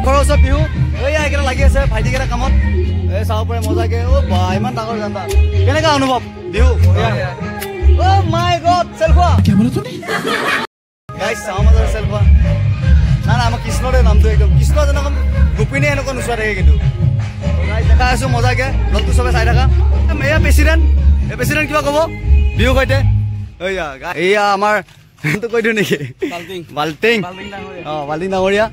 খৰচ বিহু এই এইকেইটা লাগি আছে ভাইটিকেইটা কামত এই চাব পাৰে মজাকে অ বা ইমান ডাঙৰ গান কেনেকা অনুভৱ বিহু অ মাই গড সেলফা কি বলে তুমি গাইস চাও মজা সেলফা না না আমাৰ কৃষ্ণৰে নামটো একদম কৃষ্ণ যেনেকৈ গোপিনী এনেকুৱা নুচুৱা থাকে কিন্তু গাইস দেখা আছো মজাকে লগটো সবে চাই থাকা এয়া প্ৰেচিডেণ্ট কিবা ক'ব বিহু সৈতে এয়া আমাৰ তো কৈ দিওঁ নেকি বাল্টিং অ বাল্টিং ডাঙৰীয়া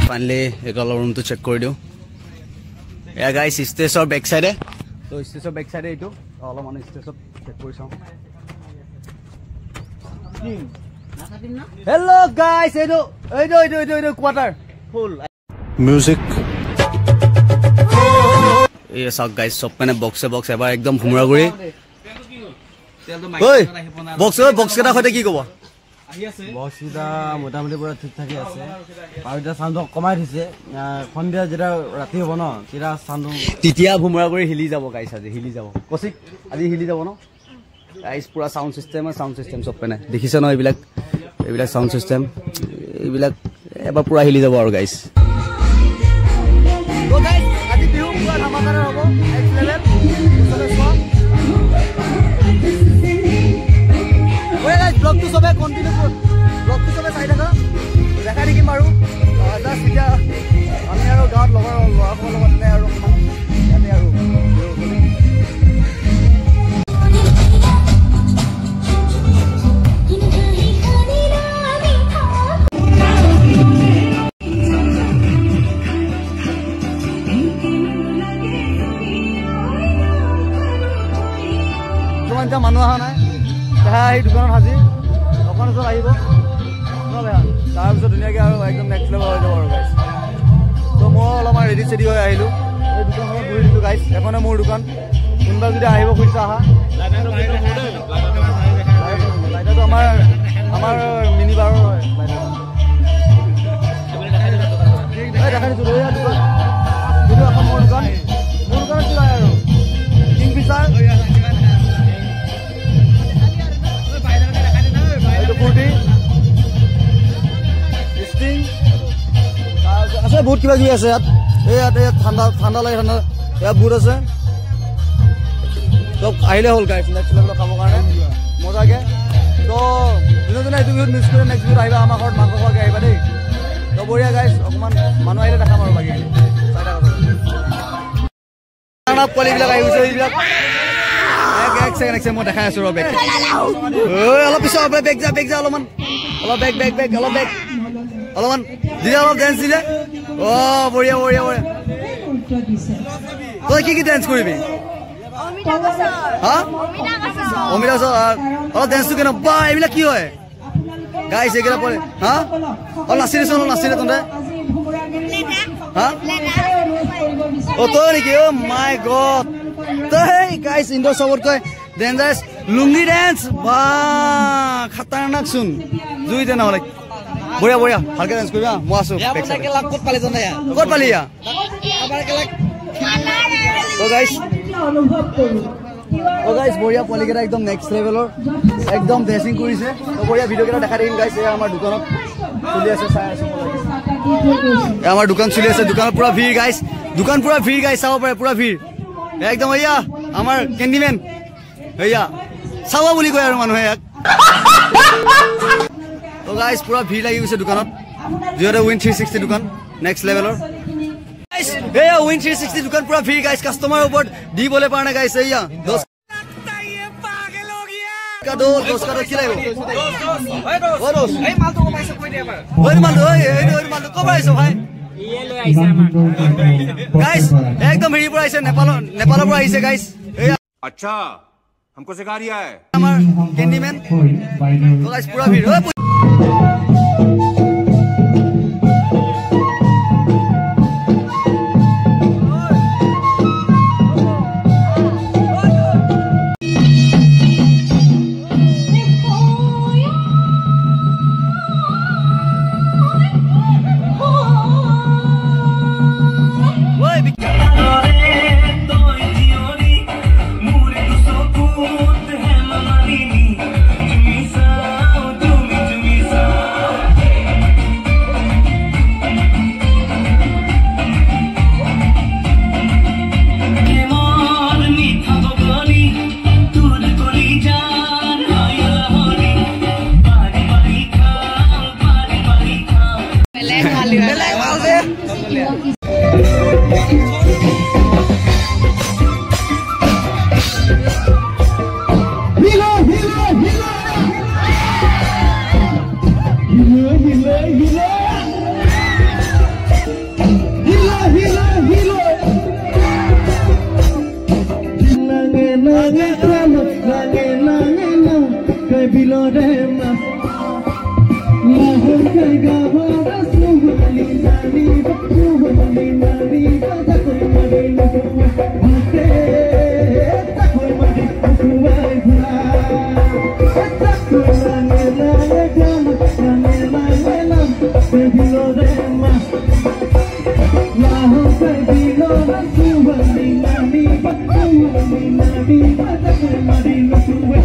ফাইনালি এটা ৰুমটো চেক কৰি দিওঁ এয়া গাইছ ষ্টেজৰ বেক চাইডে তো ষ্টেজৰ বেক চাইডে এইটো অলপমান ষ্টেজত চেক কৰি চাওঁ হেল্ল' গাইছ এইটো কোৱাৰ্টাৰ ফুল মিউজিক এই চাওক গাইছ চব মানে বক্স এবাৰ একদম ভুমৰা কৰি ঐ বক্স কেইটা সৈতে কি ক'ব বক্সকেইটা মোটামুটি পুৰা ঠিক ঠাকে আছে আৰু এতিয়া চাউণ্ডটো কমাই দিছে সন্ধিয়া যেতিয়া ৰাতি হ'ব ন তেতিয়া চাউণ্ডটো তেতিয়া ভুমৰা কৰি হিলি যাব গাইছ আজি হিলি যাব কৌশিক আজি হিলি যাব ন গাইছ পুৰা সাউন্ড সিস্টেম সব পেনে দেখিছে ন এইবিলাক সাউন্ড সিস্টেম এইবিলাক এবাৰ পুৰা হিলি যাব আৰু গাইছ তো গাইছ আজি বিহু পুৰা ধামাকাদাৰ হ'ব নেক্সট লেভেল ব্লগটো সবে কন্টিনিউ ব্লগটো সবে চাই থাকা দেখা দেখিম আৰু জাষ্ট এতিয়া আমি আৰু গাঁৱত লগৰ ল'ৰাসকলৰ লগত এনে আৰু ইয়াতে আৰু কিমান মানুহ অহা নাই এই দোকানত হাজি অকণ ওচৰত আহিব তাৰপিছত ধুনীয়াকৈ আৰু একদম নেক্সট লেভেল হৈ যাব আৰু গাইছ তো মই অলপমান ৰেডি চেডি হৈ আহিলোঁ এই দোকানখনত ঘূৰি দিছোঁ গাইছ এখনে মোৰ দোকান কোনোবা যদি আহিব খুজিছে আহা লাইটাৰটো আমাৰ মিনি বাৰৰ দেখাই দিছোঁ যিটো এখন মোৰ দোকানত কি হয় আৰু কিংফিচাৰ আছে বহুত কিবা কিবি আছে ইয়াত ঠাণ্ডা লাগে ইয়াত বহুত আছে চব আহিলে হ'ল গাইছ নেক্সট লেভেলত খাবৰ কাৰণে মজাকে তো যোনে এইটো বিহুত মিছ কৰি নেক্সট বিহুত আহিবা আমাৰ ঘৰত মাংস খোৱাকৈ আহিবা দেই তো বঢ়িয়া গাইছ অকণমান মানুহ আহিলে দেখাম আৰু বাকী পোৱালিবিলাক আহি গৈছে এইবিলাক এক ছেকেণ্ড মই দেখাই আছো ৰ বেগ অলপ পিছত বেগ যা অলপমান অলপ বেগ অলপমান দিলে অলপ ডেন্স দিলে অ বঢ়িয়া তই কি ডেন্স কৰিবি অমিতা অলপ ডেন্সটো কেনে বা এইবিলাক কি হয় গাইছ এইকেইটা পৰে হা অলপ নাচি দে তহঁতে হা অ তই নেকি অ মাই গড তই গাইছ ইণ্ডোৰ চবতকৈ ডেঞ্জাৰাছ লুংগি ডেন্স বা খাতাৰনাক চোন জুই দে নহ'লে বঢ়িয়া ভালকে ডেন্স কৰিবা মই আছো ক'ত পালি বঢ়িয়া পোৱালিকেইটা একদম নেক্সট লেভেলৰ একদম ড্ৰেছিং কৰিছে বঢ়িয়া ভিডিঅ'কেইটা দেখাই থাকিম গাইছ আমাৰ দোকানত চলি আছে চাই আছো আমাৰ দোকান চলি আছে দোকানত পুৰা ভিৰ গাইছ চাব পাৰে পুৰা ভিৰ একদম এয়া আমাৰ কেণ্ডিমেন এয়া চাব বুলি কয় আৰু মানুহে ইয়াক তো গাইছ পুৰা ভিৰ লাগি গৈছে দোকানত যিহেতু উইন 360 দোকান নেক্সট লেভেলৰ এয়া উইন 360 দোকান পুৰা ভিৰ গাইছ কাষ্টমাৰৰ ওপৰত দিবলৈ পৰা নাই গাইছ এয়া 10 का दो खिलाइबो मालটো কমাইছে কৈ দে এবাৰ মালটো কমাইছো ভাই ये ले आइছে আমাৰ गाइस एकदम হেৰি পৰা আইছে নেপালৰ পৰা আইছে गाइस अच्छा हमको सिखा रिया है আমাৰ কেণ্ডিমেন তো गाइस পুৰা ভিৰ Oh lange kalo lange lange lang kai bilore ma lahon kai gavara suhali nani bata koi mari bhate takoi mari kuwai bhula lange lange kalo lange lange lang kai bilore ma lahon kai bilore suhali nani bata koi mari kuwai